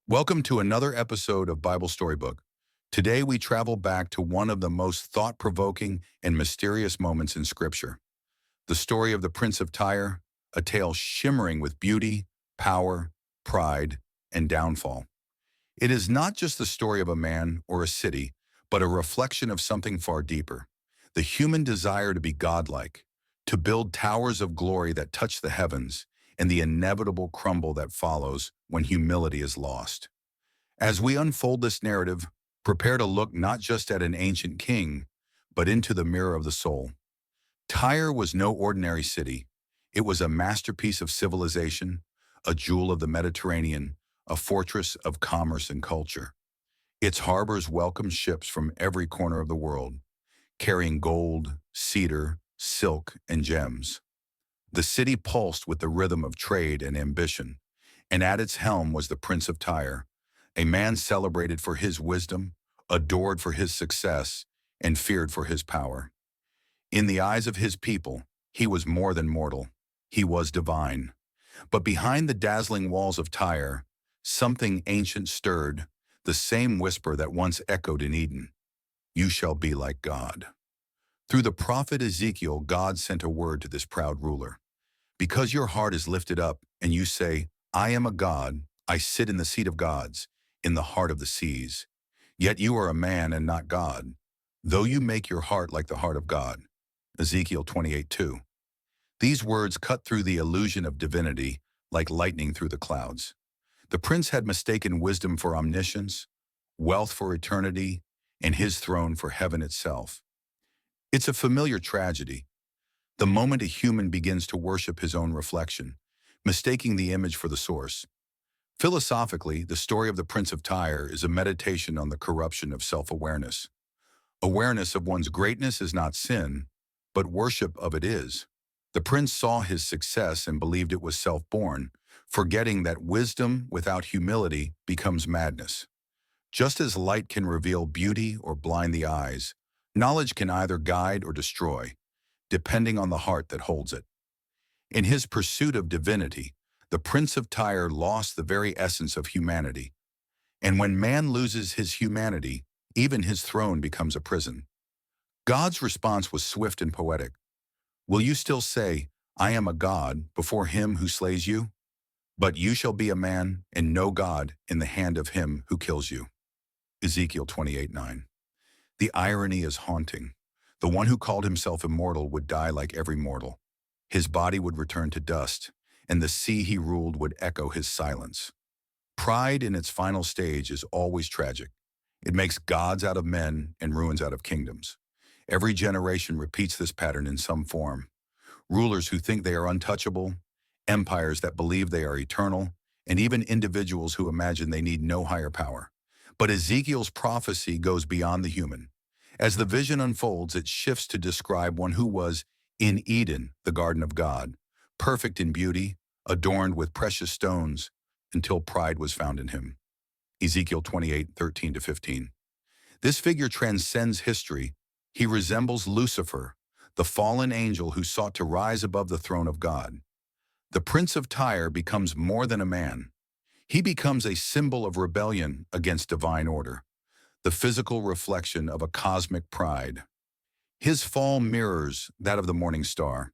Welcome to another episode of Bible Storybook. Today we travel back to one of the most thought-provoking and mysterious moments in Scripture. The story of the Prince of Tyre, a tale shimmering with beauty, power, pride, and downfall. It is not just the story of a man or a city, but a reflection of something far deeper. The human desire to be godlike, to build towers of glory that touch the heavens, and the inevitable crumble that follows when humility is lost. As we unfold this narrative, prepare to look not just at an ancient king, but into the mirror of the soul. Tyre was no ordinary city. It was a masterpiece of civilization, a jewel of the Mediterranean, a fortress of commerce and culture. Its harbors welcomed ships from every corner of the world, carrying gold, cedar, silk, and gems. The city pulsed with the rhythm of trade and ambition, and at its helm was the Prince of Tyre, a man celebrated for his wisdom, adored for his success, and feared for his power. In the eyes of his people, he was more than mortal. He was divine. But behind the dazzling walls of Tyre, something ancient stirred, the same whisper that once echoed in Eden. You shall be like God. Through the prophet Ezekiel, God sent a word to this proud ruler. Because your heart is lifted up and you say, I am a God, I sit in the seat of gods, in the heart of the seas. Yet you are a man and not God, though you make your heart like the heart of God. Ezekiel 28:2. These words cut through the illusion of divinity like lightning through the clouds. The prince had mistaken wisdom for omniscience, wealth for eternity, and his throne for heaven itself. It's a familiar tragedy. The moment a human begins to worship his own reflection, mistaking the image for the source. Philosophically, the story of the Prince of Tyre is a meditation on the corruption of self-awareness. Awareness of one's greatness is not sin, but worship of it is. The prince saw his success and believed it was self-born, forgetting that wisdom without humility becomes madness. Just as light can reveal beauty or blind the eyes, knowledge can either guide or destroy, depending on the heart that holds it. In his pursuit of divinity, the Prince of Tyre lost the very essence of humanity. And when man loses his humanity, even his throne becomes a prison. God's response was swift and poetic. Will you still say, I am a God, before him who slays you? But you shall be a man and no God in the hand of him who kills you. Ezekiel 28:9. The irony is haunting. The one who called himself immortal would die like every mortal. His body would return to dust, and the sea he ruled would echo his silence. Pride in its final stage is always tragic. It makes gods out of men and ruins out of kingdoms. Every generation repeats this pattern in some form. Rulers who think they are untouchable, empires that believe they are eternal, and even individuals who imagine they need no higher power. But Ezekiel's prophecy goes beyond the human. As the vision unfolds, it shifts to describe one who was in Eden, the garden of God, perfect in beauty, adorned with precious stones, until pride was found in him. Ezekiel 28:13-15. This figure transcends history. He resembles Lucifer, the fallen angel who sought to rise above the throne of God. The Prince of Tyre becomes more than a man. He becomes a symbol of rebellion against divine order, the physical reflection of a cosmic pride. His fall mirrors that of the morning star,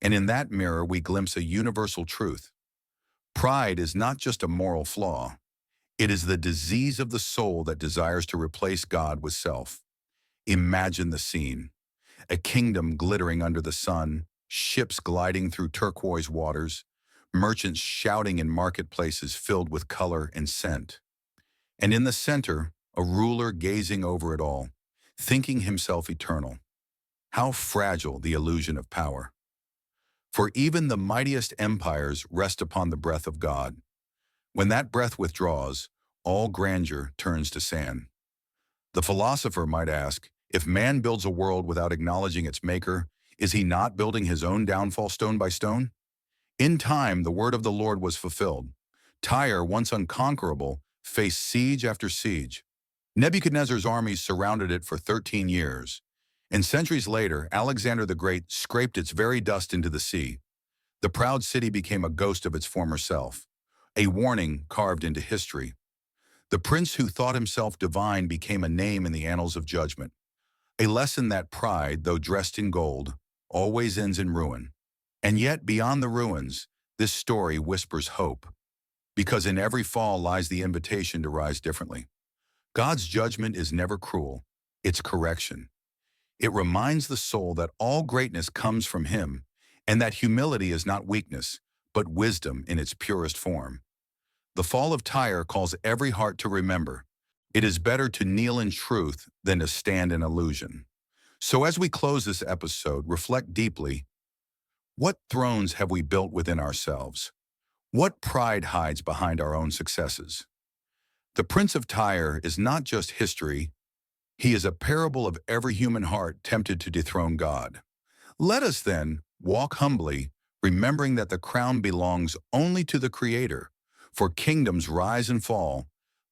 and in that mirror we glimpse a universal truth. Pride is not just a moral flaw. It is the disease of the soul that desires to replace God with self. Imagine the scene. A kingdom glittering under the sun, ships gliding through turquoise waters, merchants shouting in marketplaces filled with color and scent. And in the center, a ruler gazing over it all, thinking himself eternal. How fragile the illusion of power. For even the mightiest empires rest upon the breath of God. When that breath withdraws, all grandeur turns to sand. The philosopher might ask, if man builds a world without acknowledging its maker, is he not building his own downfall stone by stone? In time, the word of the Lord was fulfilled. Tyre, once unconquerable, faced siege after siege. Nebuchadnezzar's armies surrounded it for 13 years. And centuries later, Alexander the Great scraped its very dust into the sea. The proud city became a ghost of its former self, a warning carved into history. The prince who thought himself divine became a name in the annals of judgment, a lesson that pride, though dressed in gold, always ends in ruin. And yet, beyond the ruins, this story whispers hope, because in every fall lies the invitation to rise differently. God's judgment is never cruel, it's correction. It reminds the soul that all greatness comes from Him, and that humility is not weakness, but wisdom in its purest form. The Fall of Tyre calls every heart to remember, it is better to kneel in truth than to stand in illusion. So as we close this episode, reflect deeply. What thrones have we built within ourselves? What pride hides behind our own successes? The Prince of Tyre is not just history, he is a parable of every human heart tempted to dethrone God. Let us then walk humbly, remembering that the crown belongs only to the Creator, for kingdoms rise and fall,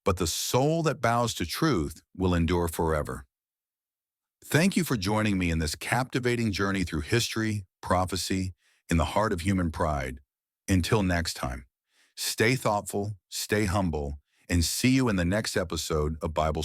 but the soul that bows to truth will endure forever. Thank you for joining me in this captivating journey through history, prophecy, and the heart of human pride. Until next time, stay thoughtful, stay humble, and see you in the next episode of Bible